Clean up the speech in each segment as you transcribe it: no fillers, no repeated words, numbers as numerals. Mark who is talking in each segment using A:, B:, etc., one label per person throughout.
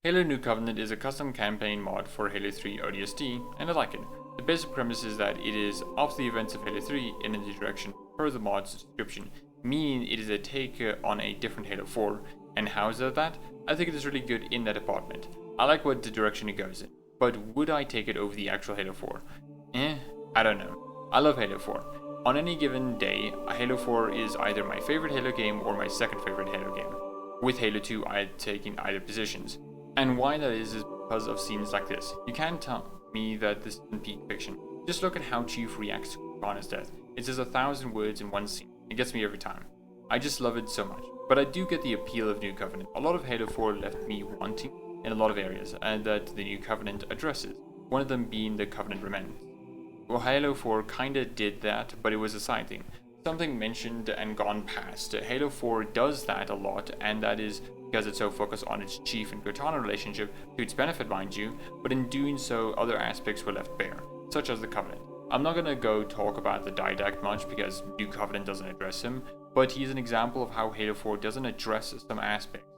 A: Halo New Covenant is a custom campaign mod for Halo 3 ODST, and I like it. The basic premise is that it is after the events of Halo 3 in a direction per the mod's description, meaning it is a take on a different Halo 4. And how is that? I think it is really good in that department. I like what the direction it goes in, but would I take it over the actual Halo 4? I don't know. I love Halo 4. On any given day, Halo 4 is either my favorite Halo game or my second favorite Halo game. With Halo 2, I had taken either positions. And why that is because of scenes like this. You can't tell me that this isn't peak fiction. Just look at how Chief reacts to Cortana's death. It says 1,000 words in one scene. It gets me every time. I just love it so much. But I do get the appeal of New Covenant. A lot of Halo 4 left me wanting in a lot of areas, and that the New Covenant addresses. One of them being the Covenant Remembrance. Well, Halo 4 kinda did that, but it was a side thing. Something mentioned and gone past. Halo 4 does that a lot, and that is because it's so focused on its Chief and Cortana relationship, to its benefit mind you, but in doing so other aspects were left bare, such as the Covenant. I'm not gonna go talk about the Didact much because New Covenant doesn't address him, but he's an example of how Halo 4 doesn't address some aspects,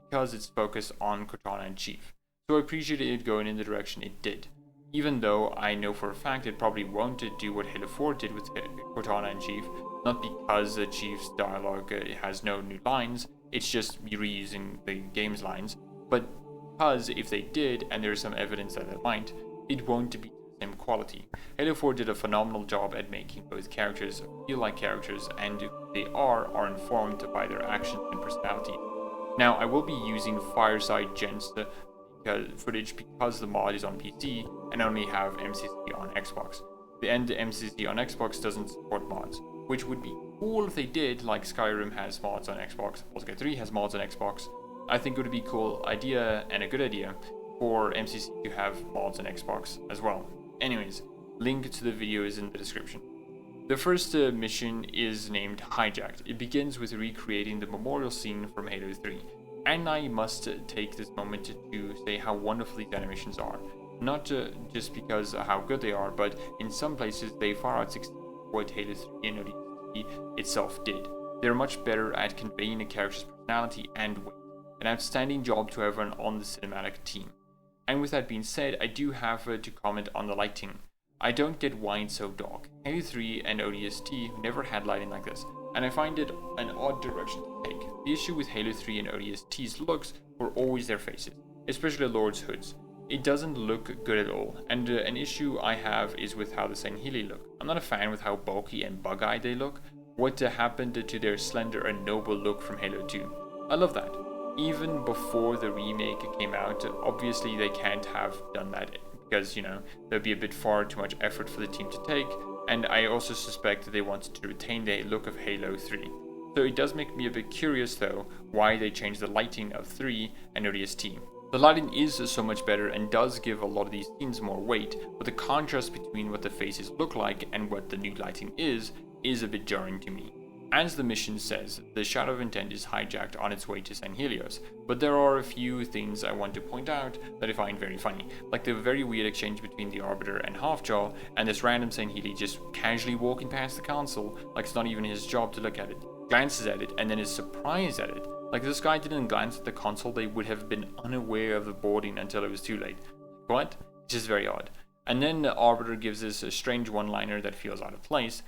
A: because it's focused on Cortana and Chief. So I appreciated it going in the direction it did. Even though I know for a fact it probably won't do what Halo 4 did with Cortana and Chief, not because the Chief's dialogue has no new lines, it's just reusing the game's lines, but because if they did, and there's some evidence that they might, it won't be the same quality. Halo 4 did a phenomenal job at making both characters feel like characters, and who they are informed by their actions and personality. Now, I will be using Fireside Gents footage because the mod is on PC and only have MCC on Xbox. The MCC on Xbox doesn't support mods, which would be cool if they did, like Skyrim has mods on Xbox, Baldur's 3 has mods on Xbox. I think it would be a cool idea and a good idea for MCC to have mods on Xbox as well. Anyways, link to the video is in the description. The first mission is named Hijacked. It begins with recreating the memorial scene from Halo 3. And I must take this moment to say how wonderful these animations are. Not just because of how good they are, but in some places they far out succeed what Halo 3 and ODST itself did. They're much better at conveying a character's personality and weight. An outstanding job to everyone on the cinematic team. And with that being said, I do have to comment on the lighting. I don't get why it's so dark. Halo 3 and ODST never had lighting like this, and I find it an odd direction to take. The issue with Halo 3 and ODST's looks were always their faces, especially Lord's hoods. It doesn't look good at all, and an issue I have is with how the Sangheili look. I'm not a fan with how bulky and bug-eyed they look. What happened to their slender and noble look from Halo 2? I love that. Even before the remake came out, obviously they can't have done that because, there'd be a bit far too much effort for the team to take, and I also suspect that they wanted to retain the look of Halo 3. So it does make me a bit curious though, why they changed the lighting of 3 and ODST. The lighting is so much better and does give a lot of these scenes more weight, but the contrast between what the faces look like and what the new lighting is a bit jarring to me. As the mission says, the Shadow of Intent is hijacked on its way to San Helios, but there are a few things I want to point out that I find very funny, like the very weird exchange between the Arbiter and Halfjaw, and this random Sangheili just casually walking past the console like it's not even his job to look at it, glances at it, and then is surprised at it. Like this guy didn't glance at the console, they would have been unaware of the boarding until it was too late. What? It's just very odd. And then the Arbiter gives us a strange one-liner that feels out of place.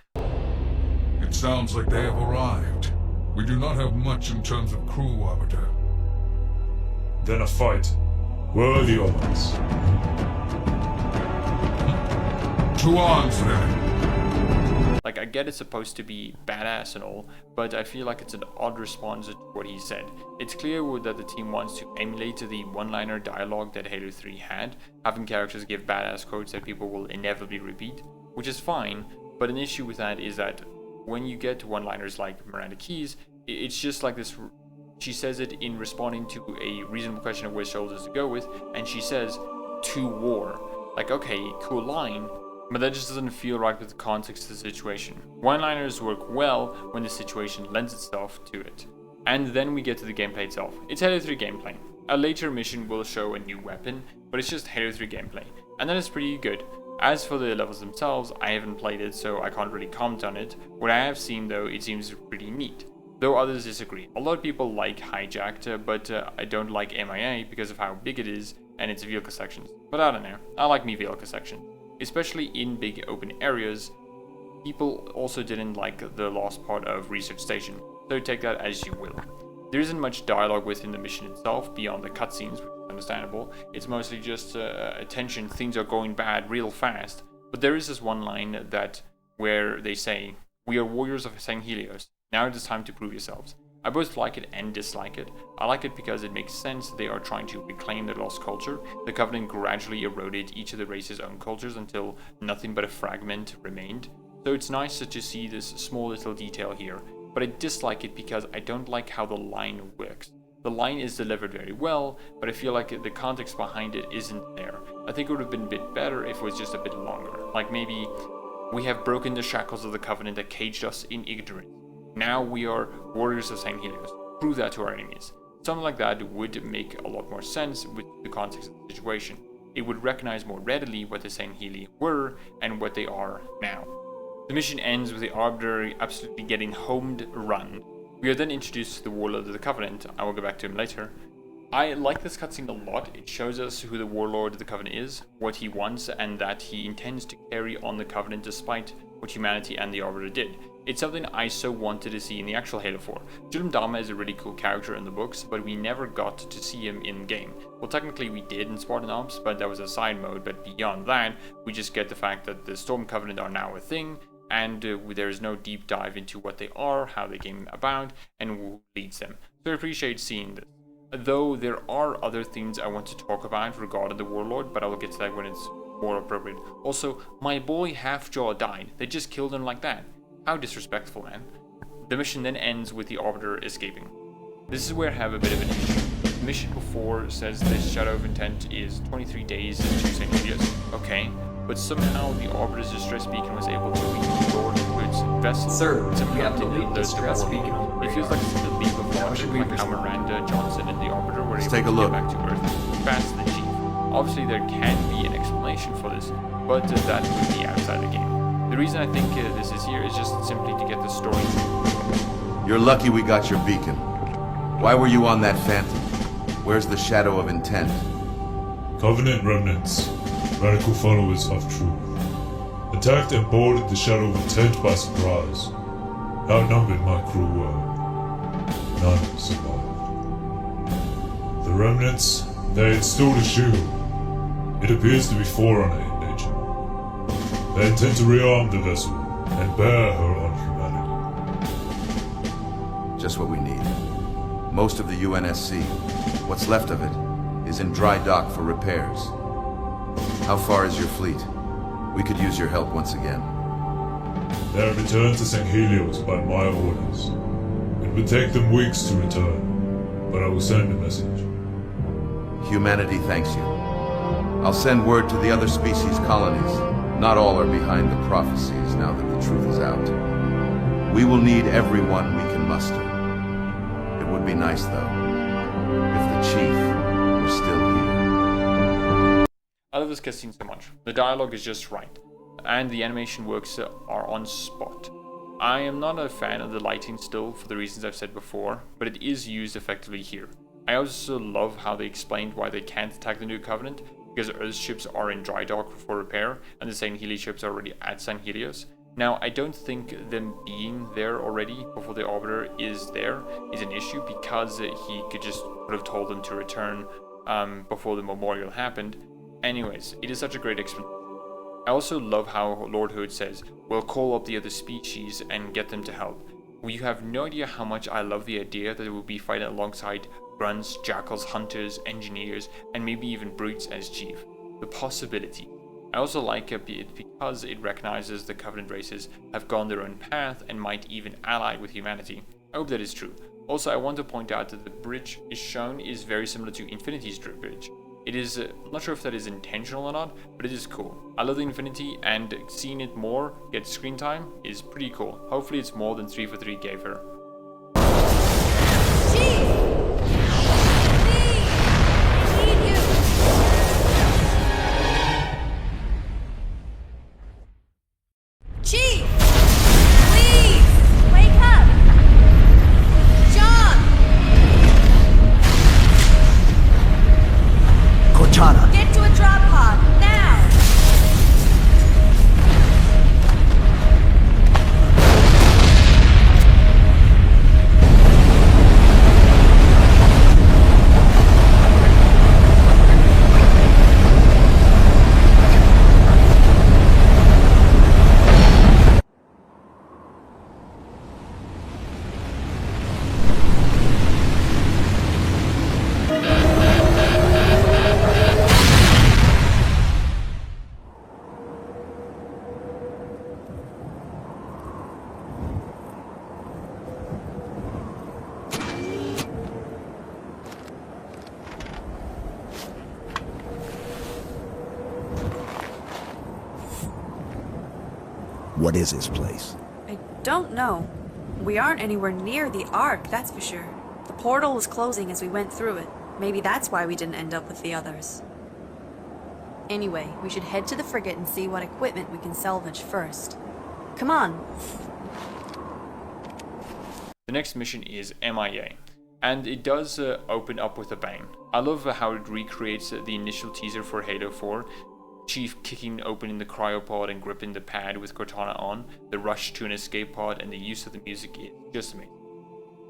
B: It sounds like they have arrived. We do not have much in terms of crew, Arbiter.
C: Then a fight. Where are the others?
B: To arms, then.
A: Like, I get it's supposed to be badass and all, but I feel like it's an odd response to what he said. It's clear that the team wants to emulate the one-liner dialogue that Halo 3 had, having characters give badass quotes that people will inevitably repeat, which is fine, but an issue with that is that when you get to one-liners like Miranda Keyes, it's just like this. She says it in responding to a reasonable question of which shoulders to go with, and she says, "to war." Like, okay, cool line, but that just doesn't feel right with the context of the situation. One-liners work well when the situation lends itself to it. And then we get to the gameplay itself. It's Halo 3 gameplay. A later mission will show a new weapon, but it's just Halo 3 gameplay, and that is pretty good. As for the levels themselves, I haven't played it, so I can't really comment on it. What I have seen though, it seems pretty neat. though others disagree. A lot of people like Hijacked, but I don't like MIA because of how big it is and its vehicle sections. But I don't know, I like me vehicle section, especially in big open areas. People also didn't like the last part of Research Station, so take that as you will. There isn't much dialogue within the mission itself beyond the cutscenes, which is understandable. It's mostly just attention, things are going bad real fast. But there is this one line where they say, "We are warriors of St. Helios. Now it is time to prove yourselves." I both like it and dislike it. I like it because it makes sense they are trying to reclaim their lost culture. The Covenant gradually eroded each of the race's own cultures until nothing but a fragment remained. So it's nice to see this small little detail here. But I dislike it because I don't like how the line works. The line is delivered very well, but I feel like the context behind it isn't there. I think it would have been a bit better if it was just a bit longer. Like maybe, "We have broken the shackles of the Covenant that caged us in ignorance. Now we are warriors of St. Helios. Prove that to our enemies." Something like that would make a lot more sense with the context of the situation. It would recognize more readily what the St. Heli were and what they are now. The mission ends with the Arbiter absolutely getting homed run. We are then introduced to the Warlord of the Covenant. I will go back to him later. I like this cutscene a lot. It shows us who the Warlord of the Covenant is, what he wants, and that he intends to carry on the Covenant despite what humanity and the Arbiter did. It's something I so wanted to see in the actual Halo 4. Julum Dama is a really cool character in the books, but we never got to see him in game. Well, technically we did in Spartan Ops, but that was a side mode, but beyond that, we just get the fact that the Storm Covenant are now a thing, and there is no deep dive into what they are, how they came about, and who leads them. So I appreciate seeing this. Though there are other things I want to talk about regarding the Warlord, but I will get to that when it's more appropriate. Also, my boy Halfjaw died. They just killed him like that. How disrespectful, man. The mission then ends with the Arbiter escaping. This is where I have a bit of an issue. The mission before says this Shadow of Intent is 23 days to St. Helios. Okay, but somehow the Arbiter's distress beacon was able to reach Lord Hood's vessel.
D: Sir,
A: and somehow
D: we have to
A: didn't
D: leave
A: alert
D: the distress
A: Warlord.
D: beacon on the
A: It feels like it's a leap of logic,
D: should we
A: like how
D: proceed?
A: Miranda, Johnson, and the Arbiter were able
E: Take a
A: to
E: look.
A: get back to Earth faster than Chief. Obviously, there can be an explanation for this, but that would be outside the game. The reason I think this is here is just simply to get the story.
E: You're lucky we got your beacon. Why were you on that Phantom? Where's the Shadow of Intent?
C: Covenant remnants, radical followers of truth, attacked and boarded the Shadow of Intent by surprise. Outnumbered my crew were. None survived. The remnants, they installed a shield. It appears to be Forerunner in nature. They intend to rearm the vessel and bear her on humanity.
E: Just what we need. Most of the UNSC, what's left of it, is in dry dock for repairs. How far is your fleet? We could use your help once again.
C: They have returned to St. Helios by my orders. It would take them weeks to return, but I will send a message.
E: Humanity thanks you. I'll send word to the other species colonies. Not all are behind the prophecies now that the truth is out. We will need everyone we can muster. It would be nice, though, if the Chief were still here.
A: I love this cutscene so much. The dialogue is just right, and the animation works are on spot. I am not a fan of the lighting still for the reasons I've said before, but it is used effectively here. I also love how they explained why they can't attack the New Covenant, because Earth's ships are in dry dock for repair, and the St. Helios ships are already at St. Helios. Now, I don't think them being there already before the Arbiter is there is an issue, because he could just would have told them to return before the memorial happened. Anyways, it is such a great explanation. I also love how Lord Hood says, "We'll call up the other species and get them to help." Well, you have no idea how much I love the idea that we'll be fighting alongside grunts, jackals, hunters, engineers, and maybe even brutes as chief. The possibility. I also like it because it recognizes the Covenant races have gone their own path and might even ally with humanity. I hope that is true. Also, I want to point out that the bridge is shown is very similar to Infinity's bridge. It is, I'm not sure if that is intentional or not, but it is cool. I love the Infinity, and seeing it more get screen time is pretty cool. Hopefully it's more than 3 for 3 gave her.
F: Chief! Please! Wake up!
D: Cortana!
F: Get to a drop pod, now!
D: What is this place?
F: I don't know. We aren't anywhere near the Ark, that's for sure. The portal was closing as we went through it. Maybe that's why we didn't end up with the others. Anyway, we should head to the frigate and see what equipment we can salvage first. Come on.
A: The next mission is MIA, and it does open up with a bang. I love how it recreates the initial teaser for Halo 4, Chief kicking open the cryopod and gripping the pad with Cortana on, the rush to an escape pod, and the use of the music is just amazing.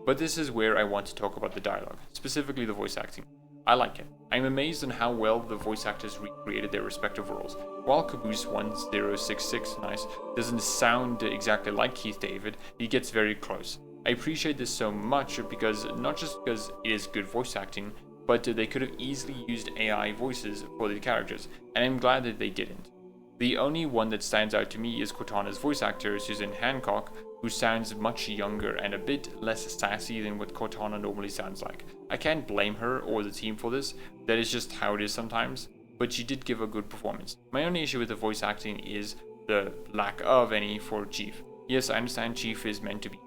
A: But this is where I want to talk about the dialogue, specifically the voice acting. I like it. I'm amazed on how well the voice actors recreated their respective roles. While Caboose 1066 nice doesn't sound exactly like Keith David, he gets very close. I appreciate this so much because not just because it is good voice acting, but they could have easily used AI voices for the characters, and I'm glad that they didn't. The only one that stands out to me is Cortana's voice actor, Susan Hancock, who sounds much younger and a bit less sassy than what Cortana normally sounds like. I can't blame her or the team for this, that is just how it is sometimes, but she did give a good performance. My only issue with the voice acting is the lack of any for Chief. Yes, I understand Chief is meant to be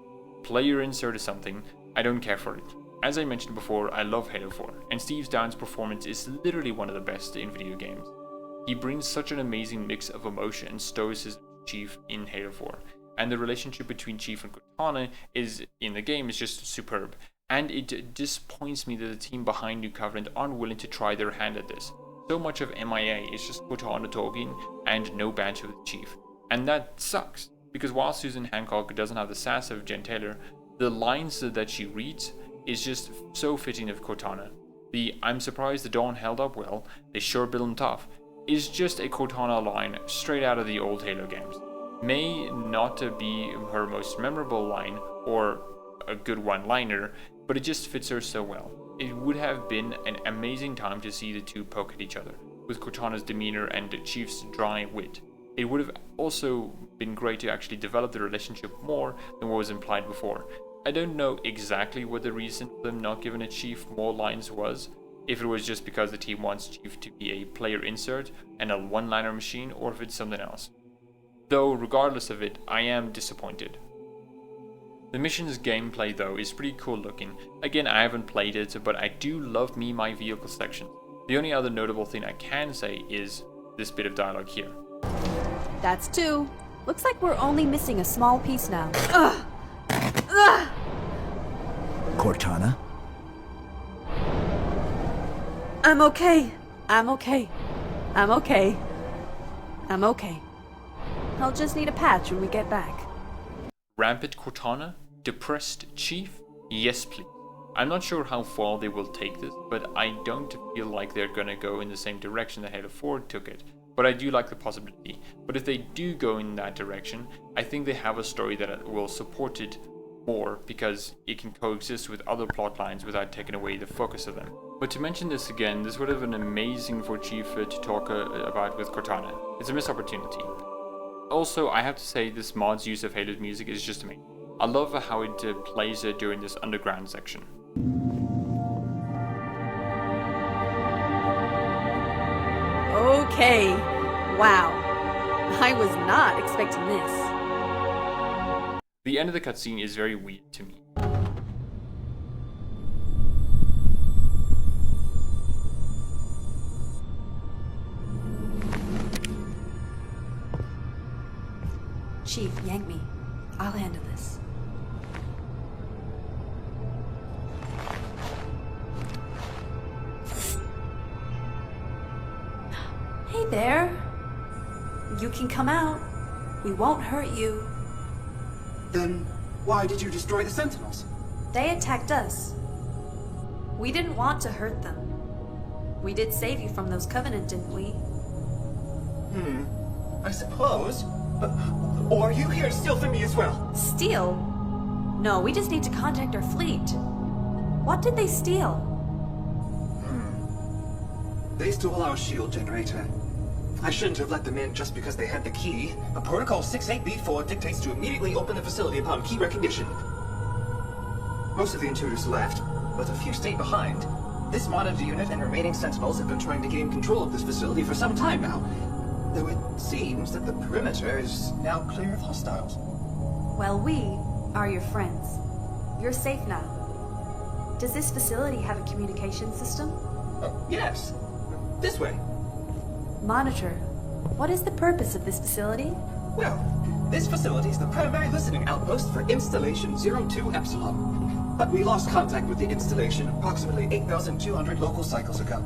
A: player insert or something, I don't care for it. As I mentioned before, I love Halo 4, and Steve Downes' performance is literally one of the best in video games. He brings such an amazing mix of emotion and stoicism to Chief in Halo 4, and the relationship between Chief and Cortana in the game is just superb, and it disappoints me that the team behind New Covenant aren't willing to try their hand at this. So much of MIA is just Cortana talking and no banter with Chief, and that sucks, because while Susan Hancock doesn't have the sass of Jen Taylor, the lines that she reads is just so fitting of Cortana. The "I'm surprised the Dawn held up well, they sure built 'em tough" is just a Cortana line straight out of the old Halo games. May not be her most memorable line or a good one-liner, but it just fits her so well. It would have been an amazing time to see the two poke at each other, with Cortana's demeanor and the Chief's dry wit. It would have also been great to actually develop the relationship more than what was implied before. I don't know exactly what the reason for them not giving a Chief more lines was, if it was just because the team wants Chief to be a player insert and a one-liner machine, or if it's something else. Though, regardless of it, I am disappointed. The mission's gameplay though is pretty cool looking. Again, I haven't played it, but I do love my vehicle section. The only other notable thing I can say is this bit of dialogue here.
F: That's 2. Looks like we're only missing a small piece now. Ugh! Ugh!
D: Cortana?
F: I'm okay. I'm okay. I'm okay. I'm okay. I'll just need a patch when we get back.
A: Rampant Cortana? Depressed Chief? Yes please. I'm not sure how far they will take this, but I don't feel like they're gonna go in the same direction that Halo 4 took it. But I do like the possibility. But if they do go in that direction, I think they have a story that will support it more because it can coexist with other plot lines without taking away the focus of them. But to mention this again, this would have been amazing for Chief to talk about with Cortana. It's a missed opportunity. Also, I have to say this mod's use of Halo's music is just amazing. I love how it plays during this underground section.
F: Okay. Wow. I was not expecting this.
A: The end of the cutscene is very weird to me.
F: Chief, yank me. I'll handle this. Hey there. You can come out. We won't hurt you.
D: Then why did you destroy the Sentinels?
F: They attacked us. We didn't want to hurt them. We did save you from those Covenant, didn't we?
D: I suppose. But, or are you here to steal from me as well?
F: Steal? No, we just need to contact our fleet. What did they steal?
D: They stole our shield generator. I shouldn't have let them in just because they had the key. But Protocol 68B4 dictates to immediately open the facility upon key recognition. Most of the intruders left, but a few stayed behind. This monitor unit and remaining Sentinels have been trying to gain control of this facility for some time now. Though it seems that the perimeter is now clear of hostiles.
F: Well, we are your friends. You're safe now. Does this facility have a communication system?
D: Yes. This way.
F: Monitor, what is the purpose of this facility?
D: Well, this facility is the primary listening outpost for Installation 02 Epsilon. But we lost contact with the installation approximately 8,200 local cycles ago.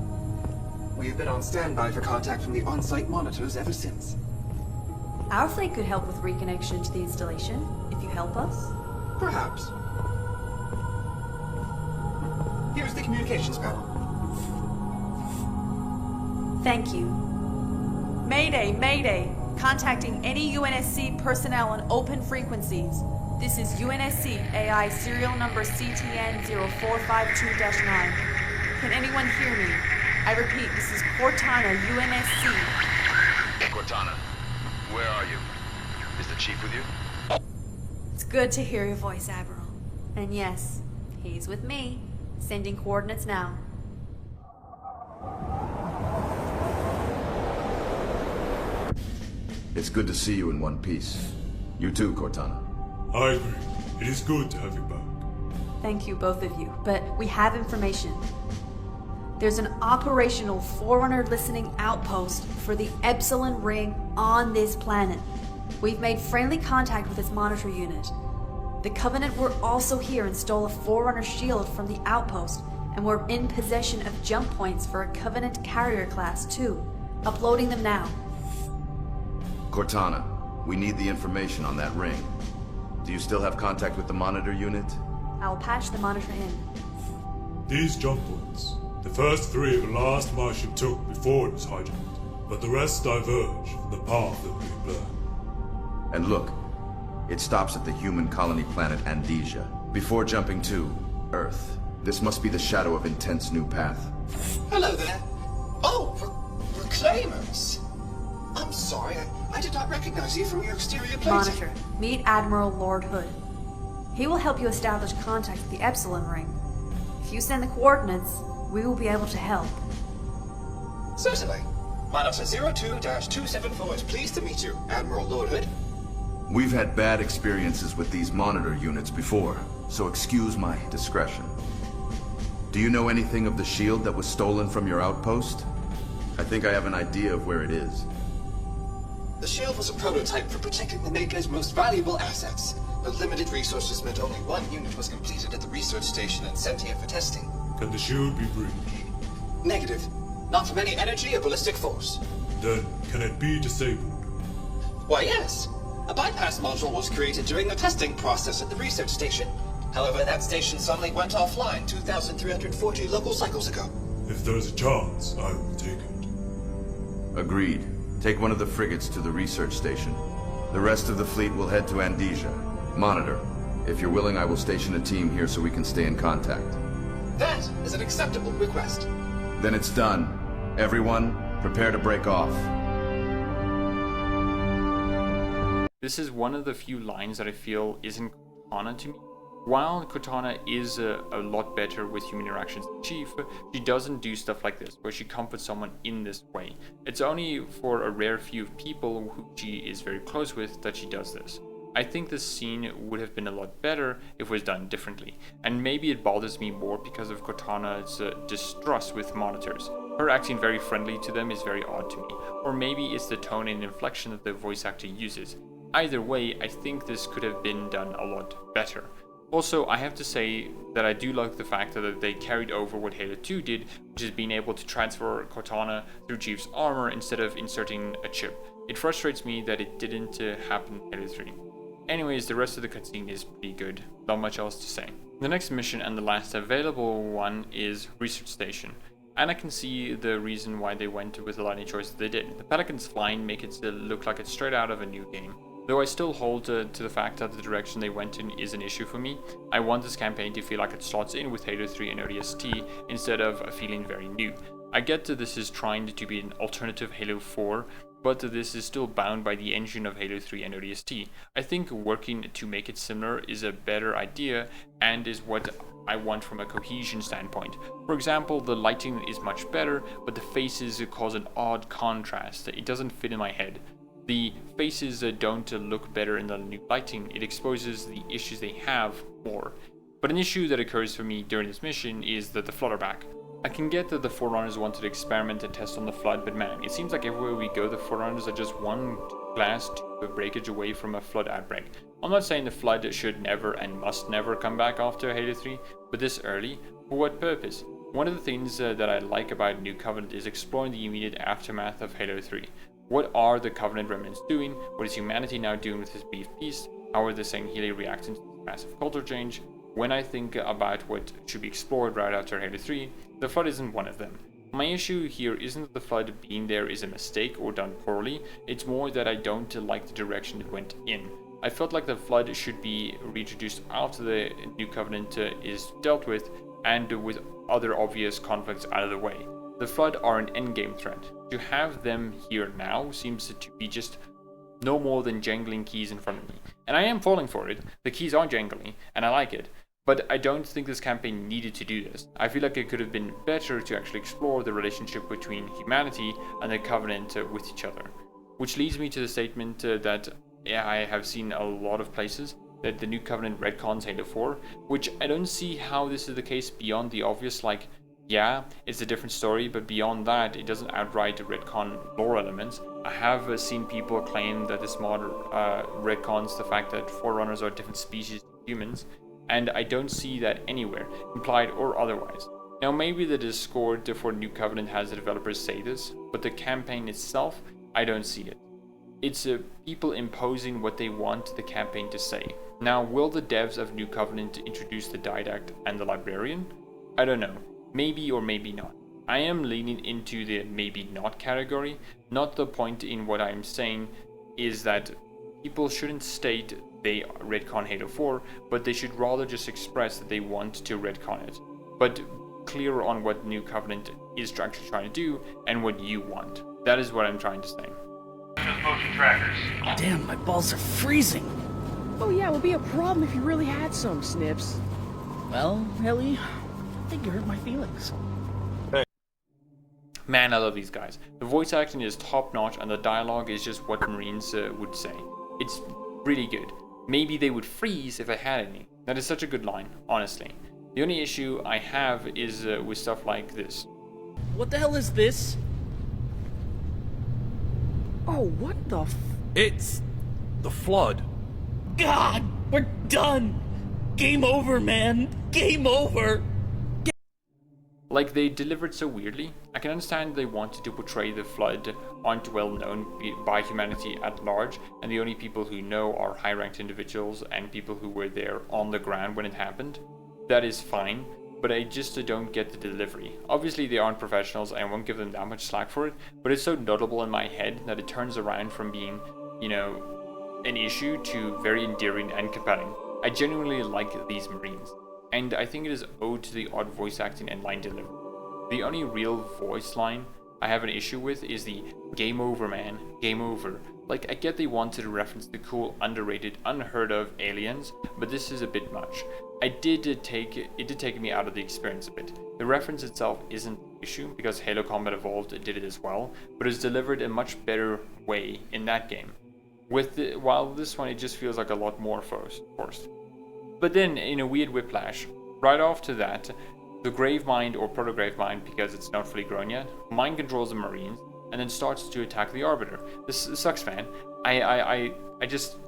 D: We have been on standby for contact from the on-site monitors ever since.
F: Our fleet could help with reconnection to the installation, if you help us.
D: Perhaps. Here's the communications panel.
F: Thank you. Mayday, Mayday! Contacting any UNSC personnel on open frequencies. This is UNSC AI serial number CTN 0452-9. Can anyone hear me? I repeat, this is Cortana, UNSC.
E: Cortana, where are you? Is the chief with you?
F: It's good to hear your voice, Admiral. And yes, he's with me. Sending coordinates now.
E: It's good to see you in one piece. You too, Cortana.
C: I agree. It is good to have you back.
F: Thank you, both of you. But we have information. There's an operational Forerunner listening outpost for the Epsilon Ring on this planet. We've made friendly contact with its monitor unit. The Covenant were also here and stole a Forerunner shield from the outpost, and were in possession of jump points for a Covenant carrier class too. Uploading them now.
E: Cortana, we need the information on that ring. Do you still have contact with the monitor unit?
F: I'll patch the monitor in.
C: These jump points. The first three the last my ship took before it was hijacked, but the rest diverge from the path that we planned.
E: And look, it stops at the human colony planet Andesia, before jumping to Earth. This must be the shadow of Intent's new path.
D: Hello there. Oh, Reclaimers. I'm sorry, I did not recognize you from your exterior plating.
F: Monitor, meet Admiral Lord Hood. He will help you establish contact with the Epsilon Ring. If you send the coordinates, we will be able to help.
D: Certainly. Monitor 02-274 is pleased to meet you, Admiral Lord Hood.
E: We've had bad experiences with these monitor units before, so excuse my discretion. Do you know anything of the shield that was stolen from your outpost? I think I have an idea of where it is.
D: The shield was a prototype for protecting the Maker's most valuable assets, but limited resources meant only one unit was completed at the research station and sent here for testing.
C: Can the shield be breached?
D: Negative. Not from any energy or ballistic force.
C: Then, can it be disabled?
D: Why, yes. A bypass module was created during the testing process at the research station. However, that station suddenly went offline 2,340 local cycles ago.
C: If there's a chance, I will take it.
E: Agreed. Take one of the frigates to the research station. The rest of the fleet will head to Andesia. Monitor. If you're willing, I will station a team here so we can stay in contact.
D: That is an acceptable request.
E: Then it's done. Everyone, prepare to break off.
A: This is one of the few lines that I feel isn't Cortana to me. While Cortana is a lot better with human interactions than Chief, she doesn't do stuff like this, where she comforts someone in this way. It's only for a rare few people who she is very close with that she does this. I think this scene would have been a lot better if it was done differently, and maybe it bothers me more because of Cortana's distrust with monitors. Her acting very friendly to them is very odd to me, or maybe it's the tone and inflection that the voice actor uses. Either way, I think this could have been done a lot better. Also, I have to say that I do like the fact that they carried over what Halo 2 did, which is being able to transfer Cortana through Chief's armor instead of inserting a chip. It frustrates me that it didn't happen in Halo 3. Anyways, the rest of the cutscene is pretty good, not much else to say. The next mission and the last available one is Research Station, and I can see the reason why they went with the lighting choice that they did. The Pelicans flying make it look like it's straight out of a new game. Though I still hold to the fact that the direction they went in is an issue for me. I want this campaign to feel like it slots in with Halo 3 and ODST instead of feeling very new. I get that this is trying to be an alternative Halo 4, but this is still bound by the engine of Halo 3 and ODST. I think working to make it similar is a better idea and is what I want from a cohesion standpoint. For example, the lighting is much better, but the faces cause an odd contrast. It doesn't fit in my head. The faces don't look better in the new lighting. It exposes the issues they have more. But an issue that occurs for me during this mission is that the Flood are back. I can get that the Forerunners wanted to experiment and test on the Flood, but man, it seems like everywhere we go, the Forerunners are just one glass tube breakage away from a Flood outbreak. I'm not saying the Flood should never and must never come back after Halo 3, but this early? For what purpose? One of the things that I like about New Covenant is exploring the immediate aftermath of Halo 3. What are the Covenant remnants doing? What is humanity now doing with this brief peace? How are the Sangheili reacting to this massive culture change? When I think about what should be explored right after Halo 3, the Flood isn't one of them. My issue here isn't that the Flood being there is a mistake or done poorly, it's more that I don't like the direction it went in. I felt like the Flood should be reintroduced after the New Covenant is dealt with, and with other obvious conflicts out of the way. The Flood are an endgame threat. To have them here now seems to be just no more than jangling keys in front of me. And I am falling for it. The keys are jangly, and I like it. But I don't think this campaign needed to do this. I feel like it could have been better to actually explore the relationship between humanity and the Covenant with each other. Which leads me to the statement that I have seen a lot of places, that the New Covenant retcons Halo 4, which I don't see how this is the case beyond the obvious, like, yeah, it's a different story, but beyond that, it doesn't outright retcon lore elements. I have seen people claim that this mod retcons the fact that Forerunners are different species than humans, and I don't see that anywhere, implied or otherwise. Now, maybe the Discord for New Covenant has the developers say this, but the campaign itself, I don't see it. It's people imposing what they want the campaign to say. Now, will the devs of New Covenant introduce the Didact and the Librarian? I don't know. Maybe or maybe not. I am leaning into the maybe not category. Not the point in what I'm saying is that people shouldn't state they retcon Halo 4, but they should rather just express that they want to retcon it. But clear on what New Covenant is actually trying to do and what you want. That is what I'm trying to say.
G: Motion trackers.
H: Damn, my balls are freezing.
I: Oh yeah, it would be a problem if you really had some, Snips.
H: Well, Ellie, I think you hurt my feelings.
A: Man, I love these guys. The voice acting is top notch and the dialogue is just what Marines would say. It's really good. Maybe they would freeze if I had any. That is such a good line, honestly. The only issue I have is with stuff like this.
H: What the hell is this?
I: Oh, what the
G: It's the Flood.
H: God, we're done! Game over, man! Game over!
A: Like, they delivered so weirdly. I can understand they wanted to portray the Flood aren't well known by humanity at large, and the only people who know are high-ranked individuals and people who were there on the ground when it happened. That is fine, but I just don't get the delivery. Obviously they aren't professionals, and I won't give them that much slack for it, but it's so notable in my head that it turns around from being, an issue to very endearing and compelling. I genuinely like these Marines, and I think it is owed to the odd voice acting and line delivery. The only real voice line I have an issue with is the "game over, man, game over." Like, I get they wanted to reference the cool, underrated, unheard of aliens, but this is a bit much. It did take me out of the experience a bit. The reference itself isn't an issue because Halo Combat Evolved did it as well, but it's delivered in a much better way in that game. While this one, it just feels like a lot more forced. But then, in a weird whiplash, right after that, the Grave Mind, or Proto-Grave Mind, because it's not fully grown yet, mind controls the Marines, and then starts to attack the Arbiter. This sucks, man. I just...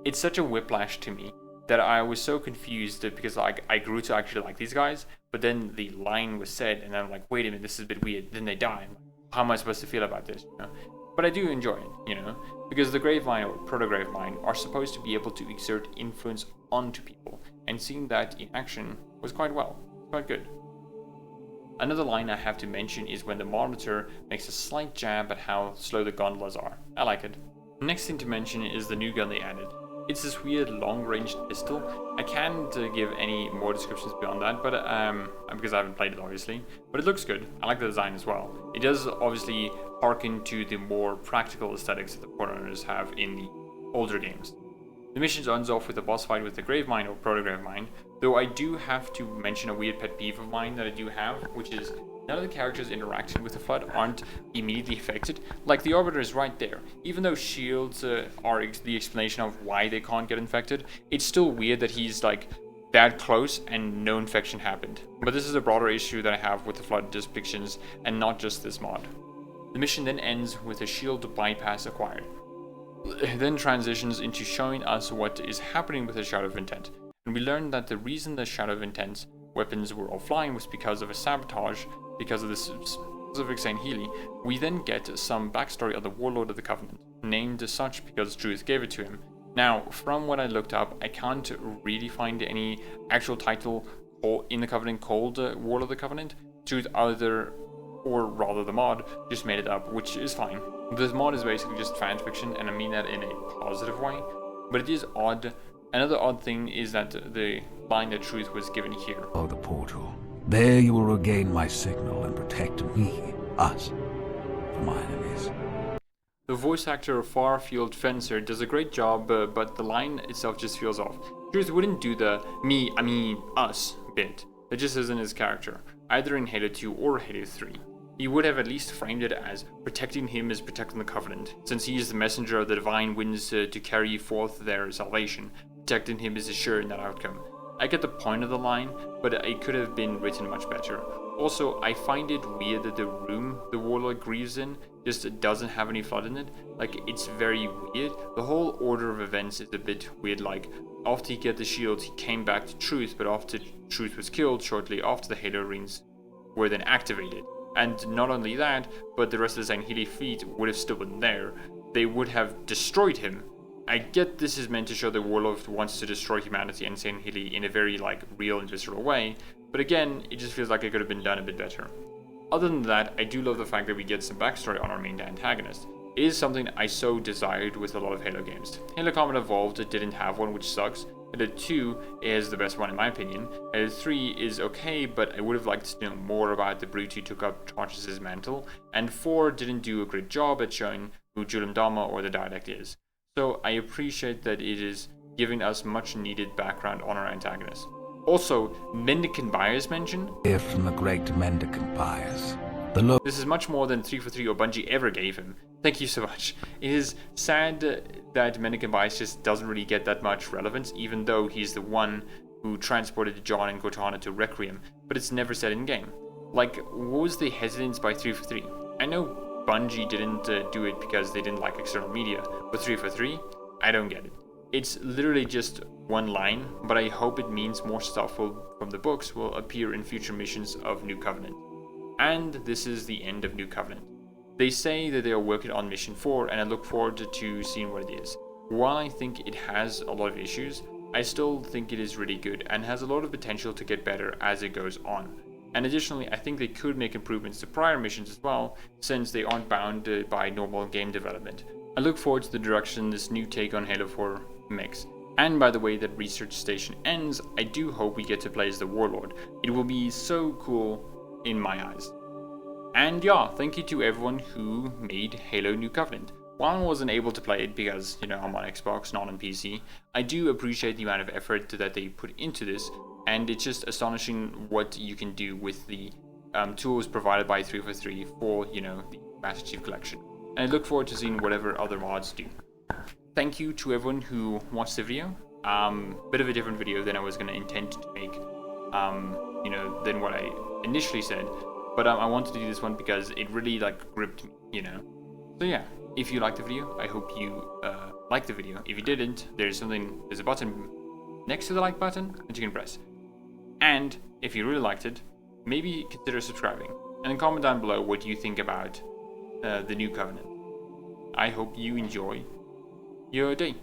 A: It's such a whiplash to me, that I was so confused because like I grew to actually like these guys, but then the line was said, and I'm like, wait a minute, this is a bit weird. Then they die. How am I supposed to feel about this? You know? But I do enjoy it, you know, because the Gravemind or Proto-Gravemind are supposed to be able to exert influence onto people, and seeing that in action was quite good. Another line I have to mention is when the monitor makes a slight jab at how slow the gondolas are. I like it. Next thing to mention is the new gun they added. It's this weird long-range pistol. I can't give any more descriptions beyond that, but because I haven't played it obviously. But it looks good. I like the design as well. It does obviously harken to the more practical aesthetics that the Forerunners have in the older games. The mission ends off with a boss fight with the Gravemind or Proto-Gravemind, though I do have to mention a weird pet peeve of mine that I do have, which is none of the characters interacting with the Flood aren't immediately affected. Like, the Arbiter is right there. Even though shields are the explanation of why they can't get infected, it's still weird that he's like that close and no infection happened. But this is a broader issue that I have with the Flood depictions and not just this mod. The mission then ends with a shield bypass acquired. It then transitions into showing us what is happening with the Shadow of Intent. And we learn that the reason the Shadow of Intent's weapons were offline was because of a sabotage, because of the specific Saint Healy. We then get some backstory of the Warlord of the Covenant, named as such because Truth gave it to him. Now, from what I looked up, I can't really find any actual title in the Covenant called Warlord of the Covenant. Truth or rather the mod, just made it up, which is fine. This mod is basically just fan fiction, and I mean that in a positive way, but it is odd. Another odd thing is that the line that Truth was given here.
J: Oh, the portal. There you will regain my signal and protect me, us, from my enemies.
A: The voice actor of Farfield Fencer does a great job, but the line itself just feels off. Truth wouldn't do the us bit. That just isn't his character, either in Halo 2 or Halo 3. He would have at least framed it as protecting him is protecting the Covenant, since he is the messenger of the divine winds to carry forth their salvation. Protecting him is assuring that outcome. I get the point of the line, but it could have been written much better. Also, I find it weird that the room the Warlord grieves in just doesn't have any Flood in it. Like, it's very weird. The whole order of events is a bit weird. Like, after he got the shield, he came back to Truth, but after Truth was killed, shortly after the Halo rings were then activated. And not only that, but the rest of the Saint Healy fleet would have still been there. They would have destroyed him. I get this is meant to show the Warlord wants to destroy humanity and Saint Healy in a very like real and visceral way, but again, it just feels like it could have been done a bit better. Other than that, I do love the fact that we get some backstory on our main antagonist. It is something I so desired with a lot of Halo games. Halo Combat Evolved didn't have one, which sucks. Halo 2 is the best one in my opinion. Halo 3 is okay, but I would have liked to know more about the brute who took up Tarsus' mantle, and 4 didn't do a great job at showing who Julim Dama or the dialect is. So I appreciate that it is giving us much needed background on our antagonist. Also, Mendicant Bias mentioned.
J: Gift from the great Mendicant Bias.
A: This is much more than 343 or Bungie ever gave him. Thank you so much. It is sad that Mendicant Bias just doesn't really get that much relevance, even though he's the one who transported John and Cortana to Requiem, but it's never said in game. Like, what was the hesitance by 343? I know Bungie didn't do it because they didn't like external media, but 343? I don't get it. It's literally just one line, but I hope it means more stuff from the books will appear in future missions of New Covenant. And this is the end of New Covenant. They say that they are working on Mission 4, and I look forward to seeing what it is. While I think it has a lot of issues, I still think it is really good and has a lot of potential to get better as it goes on. And additionally, I think they could make improvements to prior missions as well, since they aren't bound by normal game development. I look forward to the direction this new take on Halo 4 makes. And by the way that Research Station ends, I do hope we get to play as the Warlord. It will be so cool in my eyes. And yeah, thank you to everyone who made Halo New Covenant. While I wasn't able to play it because, I'm on Xbox, not on PC, I do appreciate the amount of effort that they put into this, and it's just astonishing what you can do with the tools provided by 343 for, the Master Chief Collection. And I look forward to seeing whatever other mods do. Thank you to everyone who watched the video. Bit of a different video than I was going to intend to make, than what I initially said. But I wanted to do this one because it really gripped me, So yeah, if you liked the video, I hope you liked the video. If you didn't, there's a button next to the like button that you can press. And if you really liked it, maybe consider subscribing, and then comment down below what you think about the new Covenant. I hope you enjoy your day.